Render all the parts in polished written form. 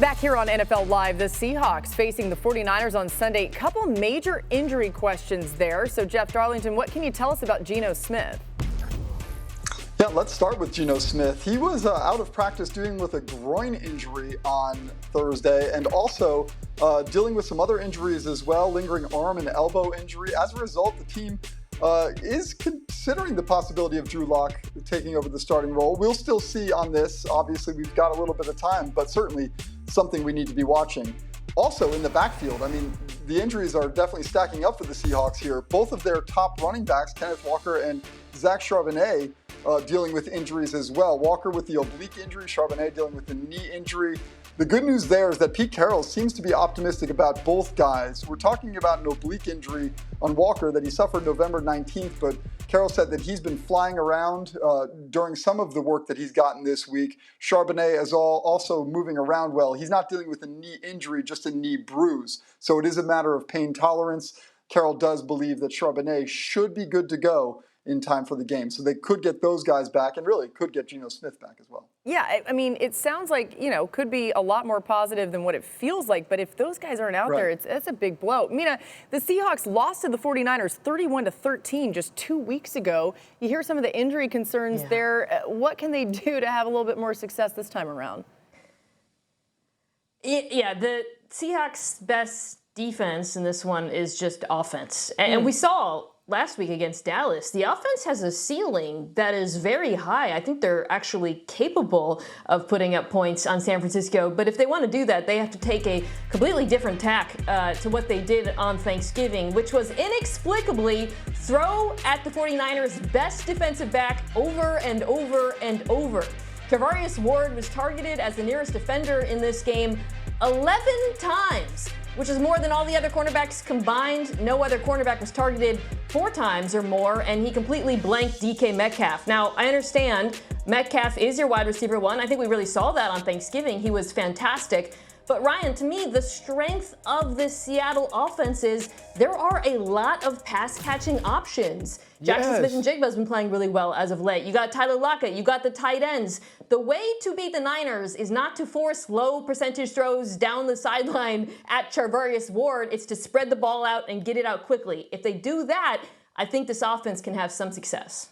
Back here on NFL Live, the Seahawks facing the 49ers on Sunday. Couple major injury questions there. So, Jeff Darlington, what can you tell us about Geno Smith? Yeah, let's start with Geno Smith. He was out of practice dealing with a groin injury on Thursday and also dealing with some other injuries as well, lingering arm and elbow injury. As a result, the team is considering the possibility of Drew Lock taking over the starting role. We'll still see on this. Obviously, we've got a little bit of time, but certainly something we need to be watching. Also, in the backfield, I mean, the injuries are definitely stacking up for the Seahawks here. Both of their top running backs, Kenneth Walker and Zach Charbonnet, dealing with injuries as well. Walker with the oblique injury, Charbonnet dealing with the knee injury. The good news there is that Pete Carroll seems to be optimistic about both guys. We're talking about an oblique injury on Walker that he suffered November 19th, but Carroll said that he's been flying around during some of the work that he's gotten this week. Charbonnet is also moving around well. He's not dealing with a knee injury, just a knee bruise. So it is a matter of pain tolerance. Carroll does believe that Charbonnet should be good to go in time for the game. So they could get those guys back and really could get Geno Smith back as well. Yeah, I mean, it sounds like, could be a lot more positive than what it feels like. But if those guys aren't out there, that's a big blow. Mina, the Seahawks lost to the 49ers 31-13 just 2 weeks ago. You hear some of the injury concerns there. What can they do to have a little bit more success this time around? Yeah, the Seahawks' best defense in this one is just offense. And we saw last week against Dallas, the offense has a ceiling that is very high. I think they're actually capable of putting up points on San Francisco. But if they want to do that, they have to take a completely different tack to what they did on Thanksgiving, which was inexplicably throw at the 49ers' best defensive back over and over and over. Charvarius Ward was targeted as the nearest defender in this game 11 times, which is more than all the other cornerbacks combined. No other cornerback was targeted 4 times or more, and he completely blanked DK Metcalf. Now, I understand Metcalf is your wide receiver one. I think we really saw that on Thanksgiving. He was fantastic. But Ryan, to me, the strength of this Seattle offense is there are a lot of pass-catching options. Jackson Smith-Njigba has been playing really well as of late. You got Tyler Lockett. You got the tight ends. The way to beat the Niners is not to force low percentage throws down the sideline at Charvarius Ward. It's to spread the ball out and get it out quickly. If they do that, I think this offense can have some success.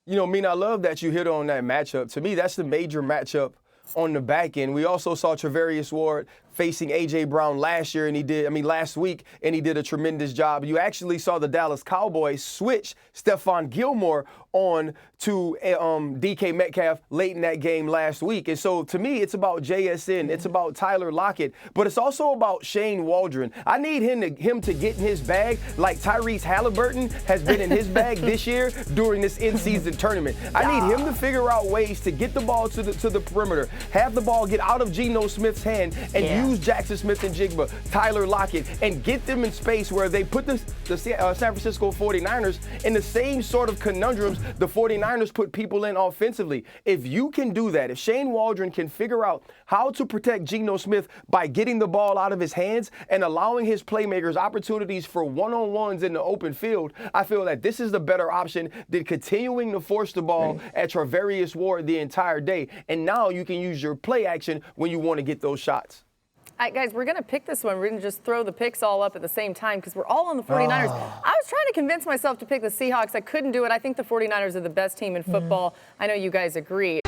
Mina, I love that you hit on that matchup. To me, that's the major matchup on the back end. We also saw Charvarius Ward facing A.J. Brown last week, and he did a tremendous job. You actually saw the Dallas Cowboys switch Stephon Gilmore on to DK Metcalf late in that game last week. And so, to me, it's about JSN. It's about Tyler Lockett. But it's also about Shane Waldron. I need him to get in his bag like Tyrese Halliburton has been in his bag this year during this in-season tournament. I need him to figure out ways to get the ball to the perimeter, have the ball get out of Geno Smith's hand, and use Jackson Smith-Njigba, Tyler Lockett, and get them in space where they put the San Francisco 49ers in the same sort of conundrums the 49ers put people in offensively. If you can do that, if Shane Waldron can figure out how to protect Geno Smith by getting the ball out of his hands and allowing his playmakers opportunities for one-on-ones in the open field, I feel that this is the better option than continuing to force the ball at Charvarius Ward the entire day. And now you can use your play action when you want to get those shots. All right, guys, we're going to pick this one. We're going to just throw the picks all up at the same time because we're all on the 49ers. I was trying to convince myself to pick the Seahawks. I couldn't do it. I think the 49ers are the best team in football. I know you guys agree.